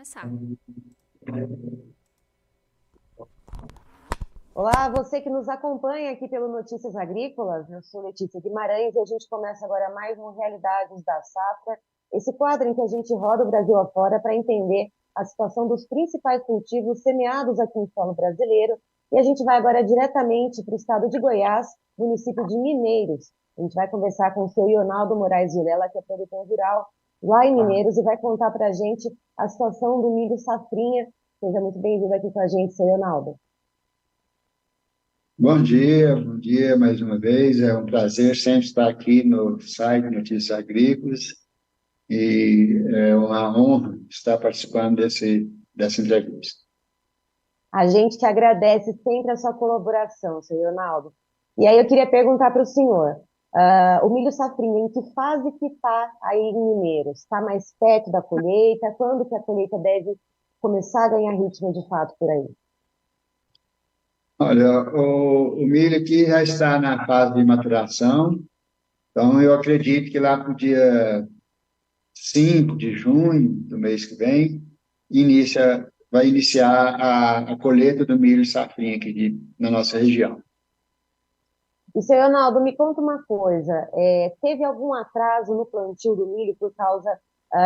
começar. Olá, você que nos acompanha aqui pelo Notícias Agrícolas, eu sou Letícia Guimarães e a gente começa agora mais um Realidades da Safra, esse quadro em que a gente roda o Brasil afora para entender a situação dos principais cultivos semeados aqui em solo brasileiro. E a gente vai agora diretamente para o estado de Goiás, município de Mineiros. A gente vai conversar com o seu Ionaldo Moraes Vilela, que é produtor rural lá em Mineiros, e vai contar para a gente a situação do milho safrinha. Seja muito bem-vindo aqui com a gente, seu Ionaldo. Bom dia mais uma vez. É um prazer sempre estar aqui no site Notícias Agrícolas e é uma honra estar participando dessa entrevista. A gente que agradece sempre a sua colaboração, seu Leonardo. E aí eu queria perguntar para o senhor, o milho safrinha, em que fase que está aí em Mineiros? Está mais perto da colheita? Quando que a colheita deve começar a ganhar ritmo de fato por aí? Olha, o milho aqui já está na fase de maturação, então eu acredito que lá para o dia 5 de junho do mês que vem, vai iniciar a colheita do milho safrinha aqui na nossa região. E, seu Leonardo, me conta uma coisa, teve algum atraso no plantio do milho por causa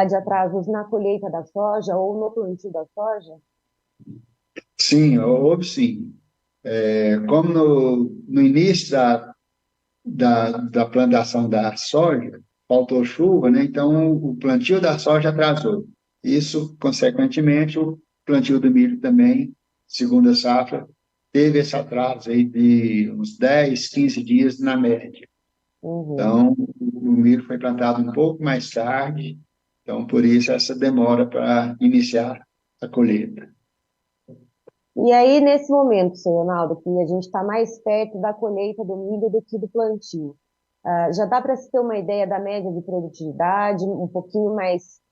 de atrasos na colheita da soja ou no plantio da soja? Sim, houve sim. Como no início da plantação da soja, faltou chuva, né? Então o plantio da soja atrasou. Isso, consequentemente, o plantio do milho também, segundo a safra, teve esse atraso aí de uns 10, 15 dias na média. Uhum. Então, o milho foi plantado um pouco mais tarde, então por isso essa demora para iniciar a colheita. E aí, nesse momento, seu Ronaldo, que a gente está mais perto da colheita do milho do que do plantio, já dá para se ter uma ideia da média de produtividade, um pouquinho mais.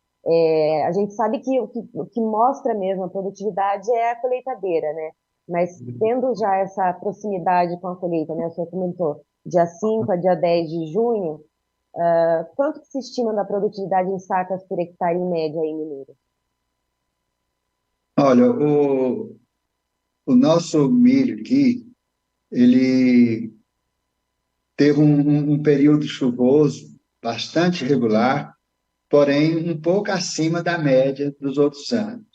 A gente sabe que o que mostra mesmo a produtividade é a colheitadeira, né? Mas tendo já essa proximidade com a colheita, né? O senhor comentou, dia 5 a dia 10 de junho, quanto que se estima da produtividade em sacas por hectare em média aí, Mineiro? Olha, o nosso milho aqui, ele teve um período chuvoso bastante regular, porém um pouco acima da média dos outros anos.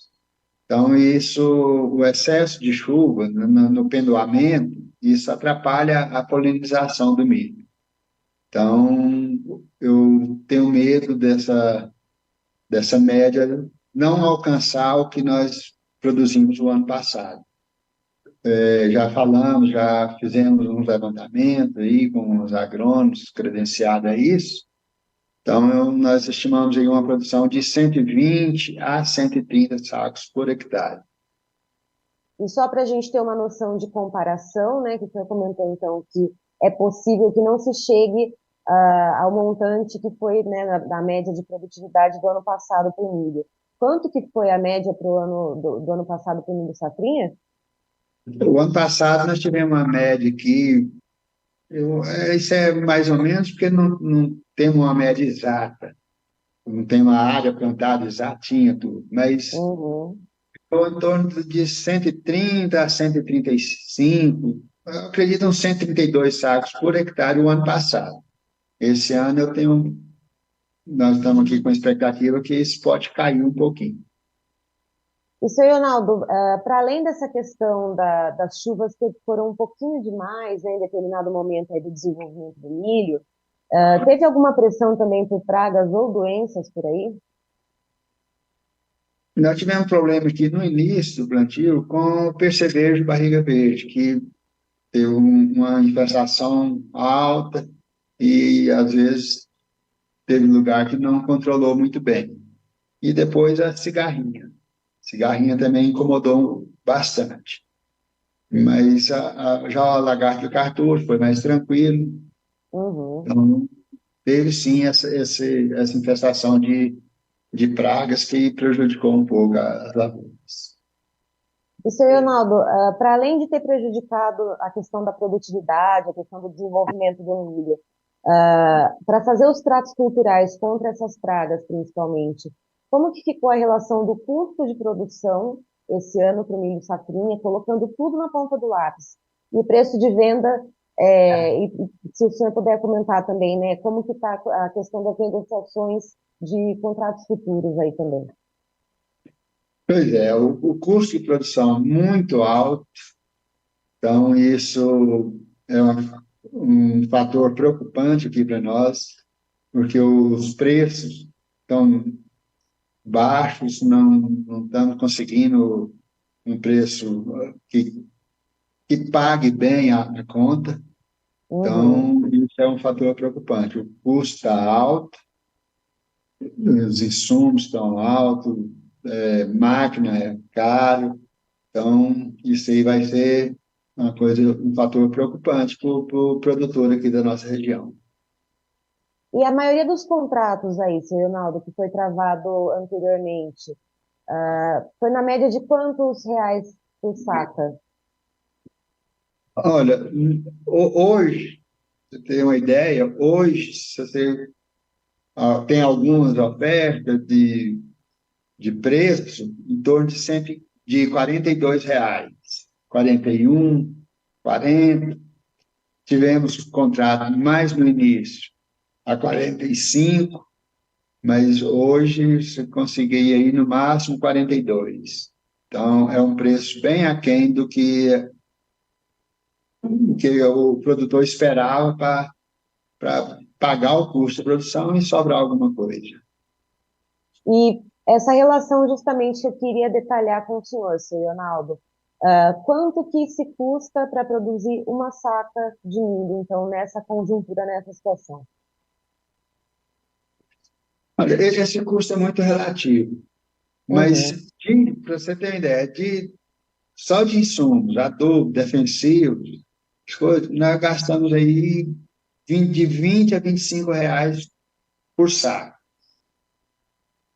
Então, o excesso de chuva no pendoamento, isso atrapalha a polinização do milho. Então, eu tenho medo dessa média não alcançar o que nós produzimos o ano passado. Já fizemos um levantamento aí com os agrônomos credenciados a isso. Então, nós estimamos aí uma produção de 120 a 130 sacos por hectare. E só para a gente ter uma noção de comparação, né, que o senhor comentou então que é possível que não se chegue ao montante que foi, né, na média de produtividade do ano passado para o milho. Quanto que foi a média para o ano do ano passado para o milho safrinha? O ano passado nós tivemos uma média aqui, isso é mais ou menos porque não temos uma média exata, não tem uma área plantada exatinha, tudo, mas Uhum. estou em torno de 130 a 135, eu acredito uns 132 sacos por hectare o ano passado. Esse ano nós estamos aqui com a expectativa que isso pode cair um pouquinho. E, senhor Ronaldo, para além dessa questão das chuvas que foram um pouquinho demais, né, em determinado momento aí do desenvolvimento do milho, teve alguma pressão também por pragas ou doenças por aí? Nós tivemos problema aqui no início do plantio com o percevejo barriga verde, que teve uma infestação alta e, às vezes, teve lugar que não controlou muito bem. E depois a cigarrinha. Cigarrinha também incomodou bastante. Mas já o lagarto do cartucho foi mais tranquilo. Uhum. Então, teve sim essa infestação de pragas que prejudicou um pouco as lavouras. E, seu Leonardo, para além de ter prejudicado a questão da produtividade, a questão do desenvolvimento do milho, para fazer os tratos culturais contra essas pragas, principalmente, Como que ficou a relação do custo de produção esse ano para o milho safrinha, colocando tudo na ponta do lápis? E o preço de venda, e se o senhor puder comentar também, né, como que está a questão das negociações de contratos futuros aí também. Pois é, o custo de produção muito alto, então isso é um fator preocupante aqui para nós, porque os preços estão baixos, não estamos conseguindo um preço que pague bem a conta, Uhum. então isso é um fator preocupante. O custo está alto, os insumos estão altos, máquina é caro, então isso aí vai ser uma coisa, um fator preocupante para o produtor aqui da nossa região. E a maioria dos contratos aí, seu Ronaldo, que foi travado anteriormente, foi na média de quantos reais por saca? Olha, hoje, você tem uma ideia, hoje, se você tem algumas ofertas de preço em torno de R$ 42, 41, 40. Tivemos contrato mais no início a 45, mas hoje você conseguia ir no máximo 42. Então, é um preço bem aquém do que o produtor esperava para pagar o custo de produção e sobrar alguma coisa. E essa relação justamente eu queria detalhar com o senhor, seu Ronaldo. Quanto que se custa para produzir uma saca de milho, então, nessa conjuntura, nessa situação? Olha, esse custo é muito relativo, mas Uhum. para você ter uma ideia, só de insumos, adubo, defensivo, nós gastamos aí de 20 a R$ 25 por saco.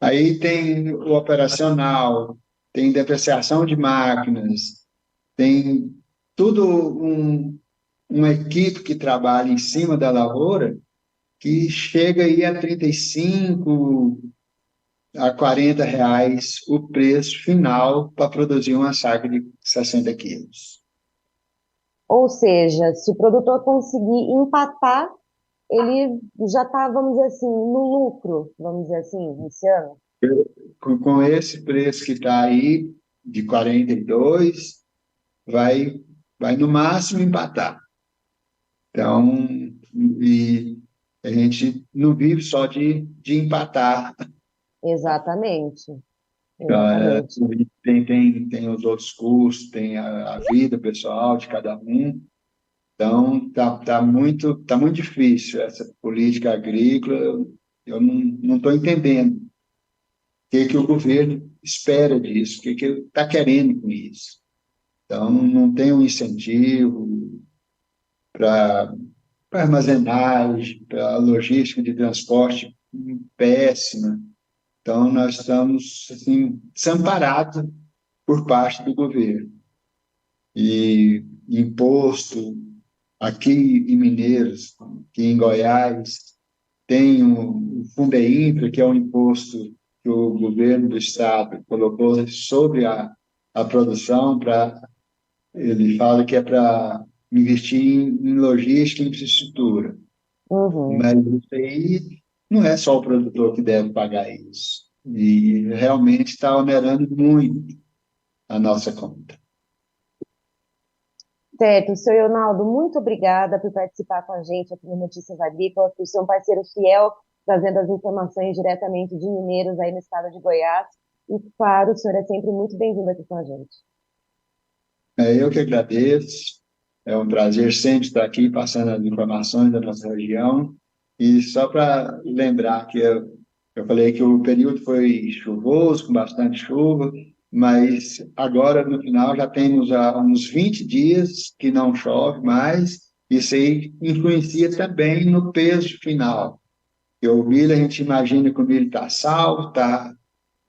Aí tem o operacional, tem depreciação de máquinas, tem tudo uma equipe que trabalha em cima da lavoura que chega aí a 35 a R$ 40 o preço final para produzir uma saca de 60 quilos. Ou seja, se o produtor conseguir empatar, ele já está, vamos dizer assim, no lucro, vamos dizer assim, esse ano. Com esse preço que está aí, de 42, vai, vai no máximo empatar. Então, e a gente não vive só de empatar. Exatamente, Ah, exatamente. tem os outros custos, tem a vida pessoal de cada um. Então, tá muito difícil essa política agrícola. Eu não estou entendendo o que o governo espera disso, o que ele está querendo com isso. Então, não tem um incentivo para armazenagem, para logística de transporte péssima. Então, nós estamos assim, desamparados por parte do governo. E imposto, aqui em Mineiros, aqui em Goiás, tem o Fundeinfra, que é um imposto que o governo do estado colocou sobre a produção, ele fala que é para investir em logística e infraestrutura. Uhum. Mas isso aí não é só o produtor que deve pagar isso. E realmente está onerando muito a nossa conta. Certo, seu Leonardo, muito obrigada por participar com a gente aqui no Notícias Agrícolas, por ser um parceiro fiel, trazendo as informações diretamente de Mineiros aí no estado de Goiás. E, claro, o senhor é sempre muito bem-vindo aqui com a gente. Eu que agradeço. É um prazer sempre estar aqui passando as informações da nossa região. E só para lembrar que eu falei que o período foi chuvoso, com bastante chuva, mas agora no final já temos uns 20 dias que não chove mais. Isso aí influencia também no peso final. Porque o milho, a gente imagina que o milho está salvo,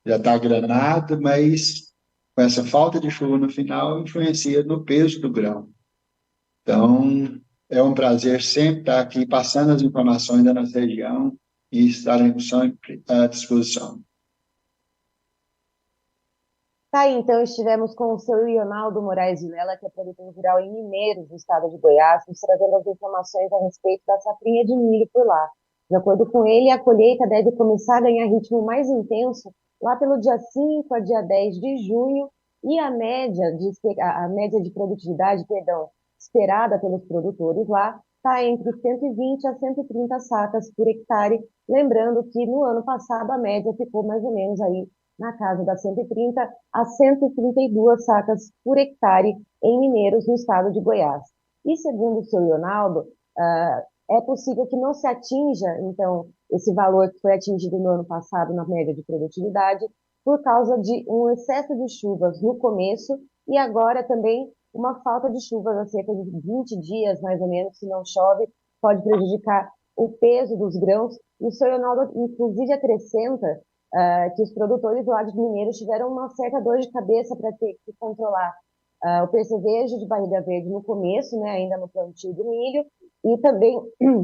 já está granado, mas com essa falta de chuva no final, influencia no peso do grão. Então, é um prazer sempre estar aqui passando as informações da nossa região e estaremos sempre à disposição. Tá aí, então estivemos com o seu Ionaldo Moraes Vilela, que é produtor rural em Mineiros, no estado de Goiás, nos trazendo as informações a respeito da safrinha de milho por lá. De acordo com ele, a colheita deve começar a ganhar ritmo mais intenso lá pelo dia 5 a dia 10 de junho, e a média de produtividade, perdão, esperada pelos produtores lá está entre 120 a 130 sacas por hectare, lembrando que no ano passado a média ficou mais ou menos aí na casa das 130 a 132 sacas por hectare em Mineiros, no estado de Goiás. E segundo o seu Leonardo, é possível que não se atinja, então, esse valor que foi atingido no ano passado na média de produtividade, por causa de um excesso de chuvas no começo e agora também uma falta de chuvas há cerca de 20 dias, mais ou menos, se não chove, pode prejudicar o peso dos grãos. E o seu Leonardo, inclusive, acrescenta que os produtores lá de Mineiros tiveram uma certa dor de cabeça para ter que controlar o percevejo de barriga verde no começo, né, ainda no plantio do milho, e também,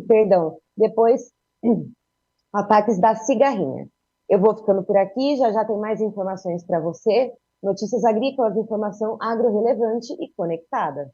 perdão, depois ataques da cigarrinha. Eu vou ficando por aqui, já já tem mais informações para você. Notícias agrícolas, informação agro-relevante e conectada.